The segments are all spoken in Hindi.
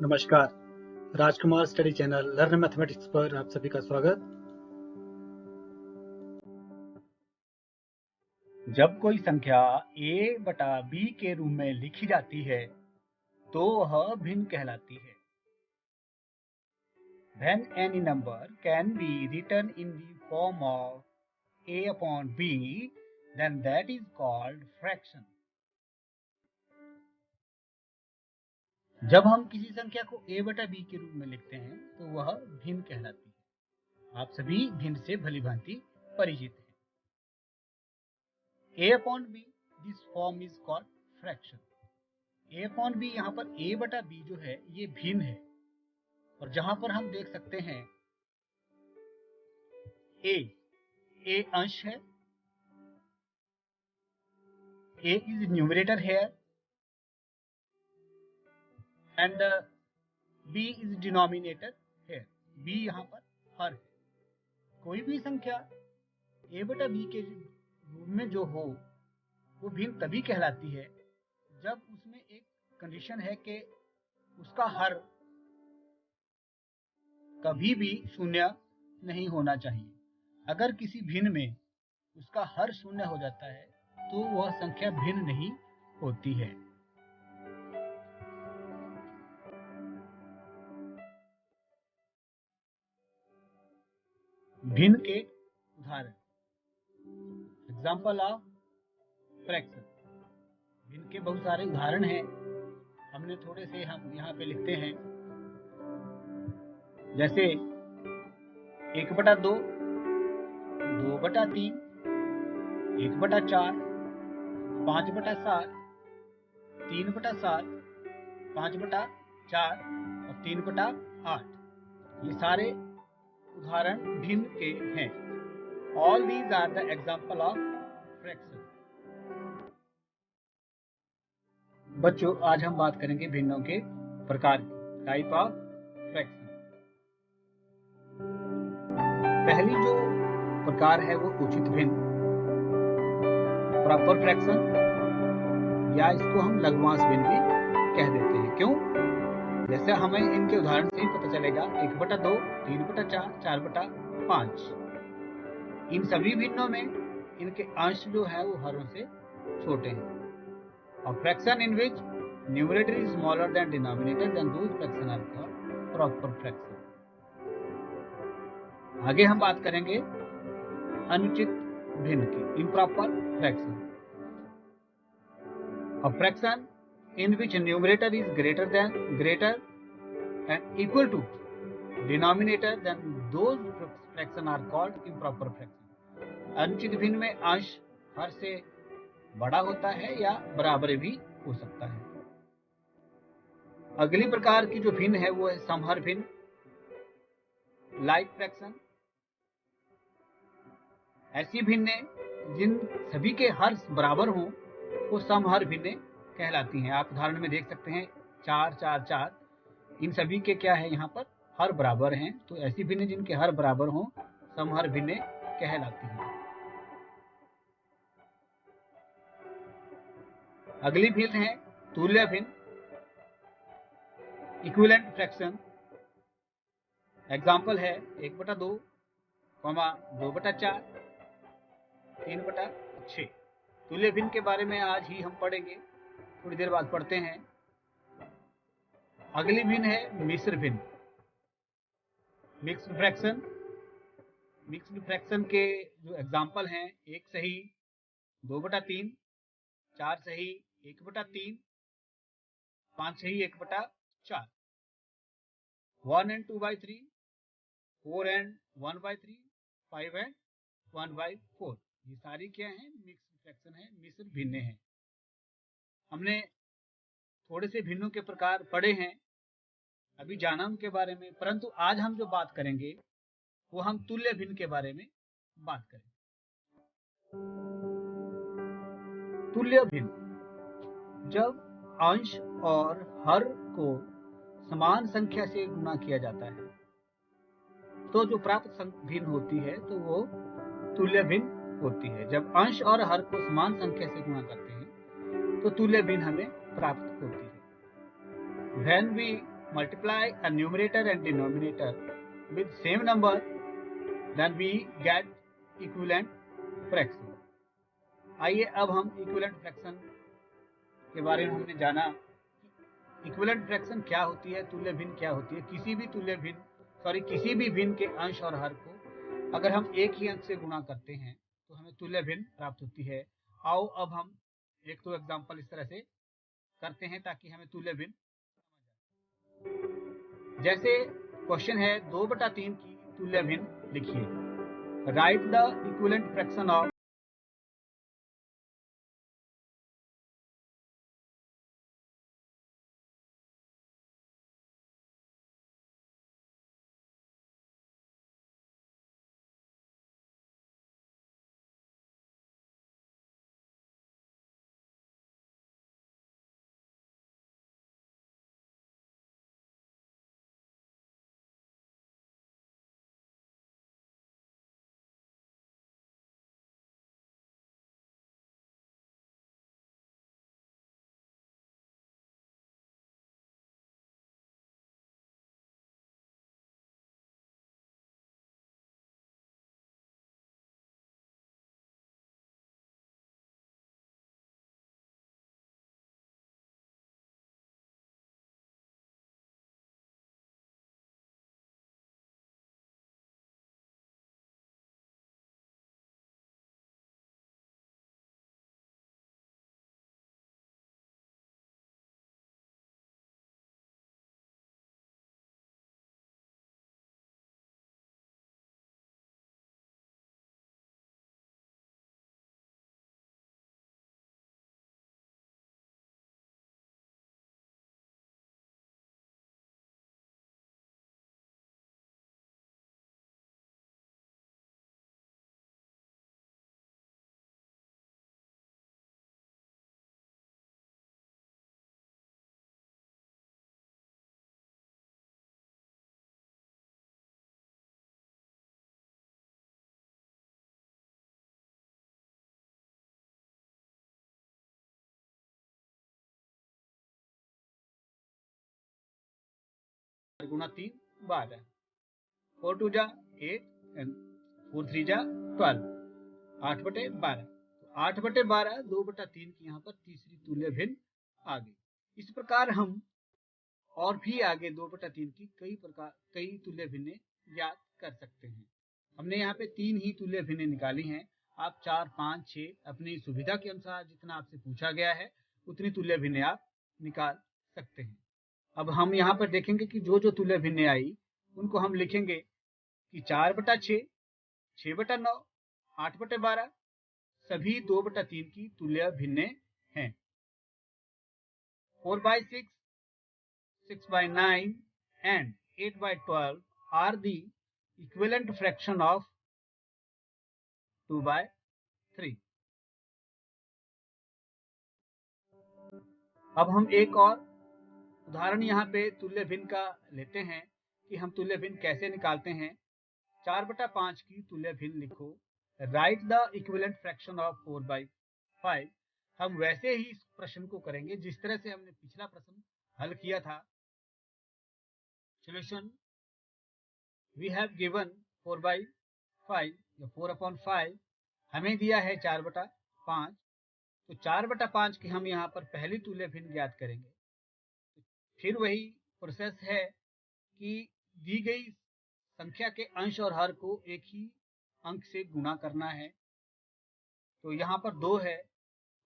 नमस्कार। राजकुमार स्टडी चैनल लर्न मैथमेटिक्स पर आप सभी का स्वागत। जब कोई संख्या a बटा b के रूप में लिखी जाती है तो वह भिन्न कहलाती है। When any number can be written in the form of a upon b, then that is called fraction. जब हम किसी संख्या को a बटा b के रूप में लिखते हैं तो वह भिन्न कहलाती है। आप सभी भिन्न से भलीभांति परिचित हैं। a upon b, this form is called fraction. a upon b, यहाँ पर a बटा b जो है ये भिन्न है, और जहां पर हम देख सकते हैं a अंश है, a is numerator here and b is denominator here. b यहाँ पर हर है। कोई भी संख्या a बटा b के रूप में जो हो वो भिन्न तभी कहलाती है जब उसमें एक कंडीशन है कि उसका हर कभी भी शून्य नहीं होना चाहिए। अगर किसी भिन्न में उसका हर शून्य हो जाता है तो वह संख्या भिन्न नहीं होती है। भिन्न के उदाहरण, एग्जाम्पल ऑफ फ्रैक्शन। भिन्न के बहुत सारे उदाहरण हैं, हमने थोड़े से हम यहाँ पे लिखते हैं, जैसे 1/2, 2/3, 1/4, 5/7, 3/7, 5/4 और 3/8। ये सारे उदाहरण भिन्न के हैं। All these are the example of fraction. बच्चों, आज हम बात करेंगे भिन्नों के प्रकार की, टाइप ऑफ फ्रैक्शन। पहली जो प्रकार है वो उचित भिन्न, प्रॉपर फ्रैक्शन, या इसको हम लघुवांश भिन्न भी कह देते हैं। क्यों? जैसे हमें इनके उदाहरण से ही पता चलेगा, 1/2, 3/4, 4/5। इन सभी भिन्नों में इनके अंश जो है वो हरों से छोटे हैं। A fraction in which numerator is smaller than denominator, then those fractions are called proper fraction. आगे हम बात करेंगे अनुचित भिन्न की, improper fraction. A fraction in which numerator is greater and equal to denominator, then those fraction are called improper fraction. अनुचित भिन्न में अंश हर से बड़ा होता है या बराबर भी हो सकता है। अगली प्रकार की जो भिन्न है वो है समहर भिन्न, लाइक फ्रैक्शन। ऐसी भिन्न जिन सभी के हर बराबर हों वो समहर भिन्न कहलाती हैं। आप उदाहरण में देख सकते हैं 4, 4, 4, इन सभी के क्या है यहाँ पर हर बराबर हैं, तो ऐसी भिन्न जिनके हर बराबर हों समहर भिन्न कहलाती हैं। अगली भिन्न है तुल्य भिन्न, इक्विवेलेंट फ्रैक्शन। एग्जाम्पल है 1/2, 2/4, 3/6। तुल्य भिन्न के बारे में आज ही हम पढ़ेंगे, थोड़ी देर बाद पढ़ते हैं। अगली भिन्न है मिश्र भिन्न, मिक्स्ड फ्रैक्शन। मिक्स्ड फ्रैक्शन के जो एग्जाम्पल हैं, 1 सही, 2/3, 4 सही, 1/3, 5 सही, 1/4, 1 and 2/3, 4 and 1/3, 5 and 1/4। ये सारी क्या है? मिक्स्ड फ्रैक्शन है, मिश्र भिन्न है। हमने थोड़े से भिन्नों के प्रकार पढ़े हैं, अभी जाना उनके बारे में, परंतु आज हम जो बात करेंगे वो हम तुल्य भिन्न के बारे में बात करेंगे। तुल्य भिन्न, जब अंश और हर को समान संख्या से गुणा किया जाता है तो जो प्राप्त भिन्न होती है तो वो तुल्य भिन्न होती है। जब अंश और हर को समान संख्या से गुणा करते हैं तो तुल्य भिन्न हमें प्राप्त होती है। When we multiply a numerator and denominator with same number, then we get equivalent fraction. आइए अब हम इक्विवेलेंट फ्रैक्शन के बारे में हमने जाना। इक्विवेलेंट फ्रैक्शन क्या होती है, तुल्य भिन्न क्या होती है। किसी भी भिन्न के अंश और हर को अगर हम एक ही अंक से गुणा करते हैं तो हमें तुल्य भिन्न प्राप्त होती है। आओ अब हम एक दो एग्जांपल इस तरह से करते हैं ताकि हमें तुल्य भिन्न समझ आए। जैसे क्वेश्चन है 2/3 की तुल्य भिन्न लिखिए। Right the equivalent fraction of गुणा 3 12, 4 2 जा 8 एंड 4 3 जा 12, 8/12। 8/12 2/3 की यहाँ पर तीसरी तुल्य भिन्न आ गई। इस प्रकार हम और भी आगे 2/3 की कई तुल्य भिन्नें ज्ञात कर सकते हैं। हमने यहाँ पे 3 ही तुल्य भिन्नें निकाली हैं। आप 4 5 6 अपनी सुविधा के अनुसार जितना आपसे पूछा गया है उतनी तुल्य भिन्नें आप निकाल सकते हैं। अब हम यहाँ पर देखेंगे कि जो जो तुल्य भिन्नें आई उनको हम लिखेंगे कि 4/6, 6/9, 8/12 सभी 2/3 की तुल्य भिन्नें हैं। 4/6, 6/9 and 8/12 are the equivalent fraction of 2/3. अब हम एक और उदाहरण यहाँ पे तुल्य भिन्न का लेते हैं कि हम तुल्य भिन्न कैसे निकालते हैं। 4/5 की तुल्य भिन्न लिखो। Right the equivalent fraction of 4/5। हम वैसे ही इस प्रश्न को करेंगे जिस तरह से हमने पिछला प्रश्न हल किया था। Solution, we have given 4/5 या 4/5 हमें दिया है 4/5। तो 4/5 की हम यहाँ पर पहली तुल्य भिन्न ज्ञात करेंगे। फिर वही प्रोसेस है कि दी गई संख्या के अंश और हर को एक ही अंक से गुणा करना है। तो यहाँ पर 2 है,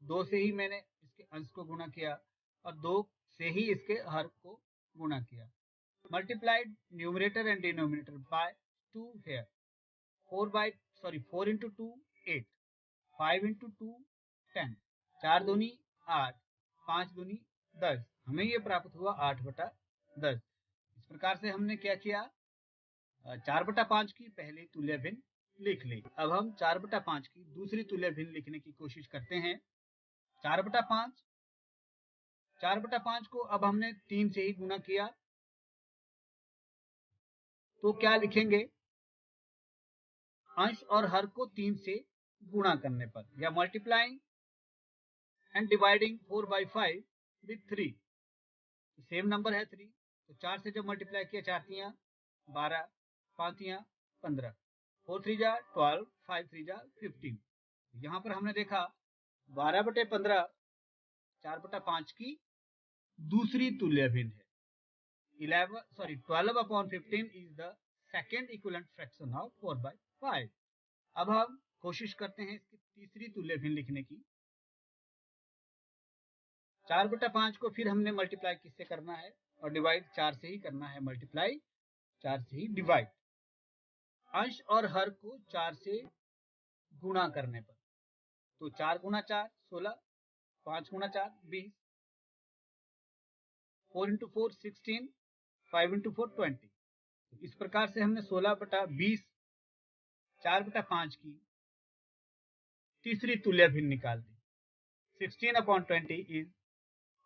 2 से ही मैंने इसके अंश को गुणा किया और 2 से ही इसके हर को गुणा किया। Multiplied numerator and denominator by 2 here. 4 into 2 8, 5 into 2 10, 4 दूनी 8, 5 दूनी 10, हमें ये प्राप्त हुआ 8/10। इस प्रकार से हमने क्या किया, 4/5 की पहली तुल्य भिन्न लिख ली। अब हम 4/5 की दूसरी तुल्य भिन्न लिखने की कोशिश करते हैं। 4/5 को अब हमने 3 से ही गुणा किया, तो क्या लिखेंगे, अंश और हर को 3 से गुणा करने पर, या multiplying and dividing 4/5 with 3, same number है 3, तो 4 से जब मल्टीप्लाई किया, 4 3 12, 5 3 15, 4 3 12, 5 3 15। यहाँ पर हमने देखा 12/15 4/5 की दूसरी तुल्य भिन्न है। 12/15 is the second equivalent fraction of 4/5। अब हम कोशिश करते हैं इसकी तीसरी तुल्य भिन्न लिखने की। 4/5 को फिर हमने मल्टीप्लाई किससे करना है और डिवाइड 4 से ही करना है, मल्टीप्लाई 4 से ही डिवाइड। अंश और हर को 4 से गुणा करने पर, तो 4 गुणा 4 16, 5 गुणा 4 20, 4 into 4 16, 5 into 4 20। इस प्रकार से हमने 16/20 4/5 की तीसरी तुल्य भिन्न निकाल दी। 16/20 is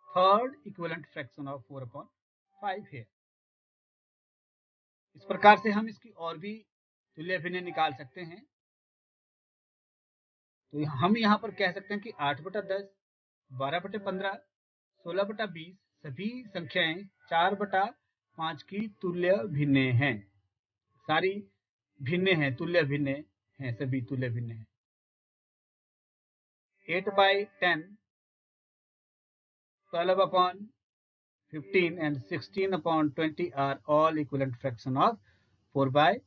third equivalent fraction of 4/5 है। इस प्रकार से हम इसकी और भी तुल्य भिन्न निकाल सकते हैं। तो हम यहाँ पर कह सकते हैं कि 8/10, 12/15, 16/20 सभी संख्याएं 4/5 की तुल्य भिन्न हैं। सारी भिन्न हैं, तुल्य भिन्न हैं, सभी तुल्य भिन्न हैं। 8/10, 12/15 and 16/20 are all equivalent fraction of 4/5।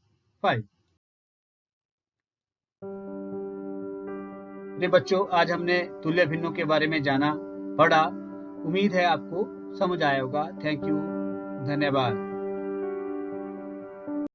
बच्चों, आज हमने तुल्य भिन्नों के बारे में जाना, पढ़ा। उम्मीद है आपको समझ आया होगा। थैंक यू, धन्यवाद।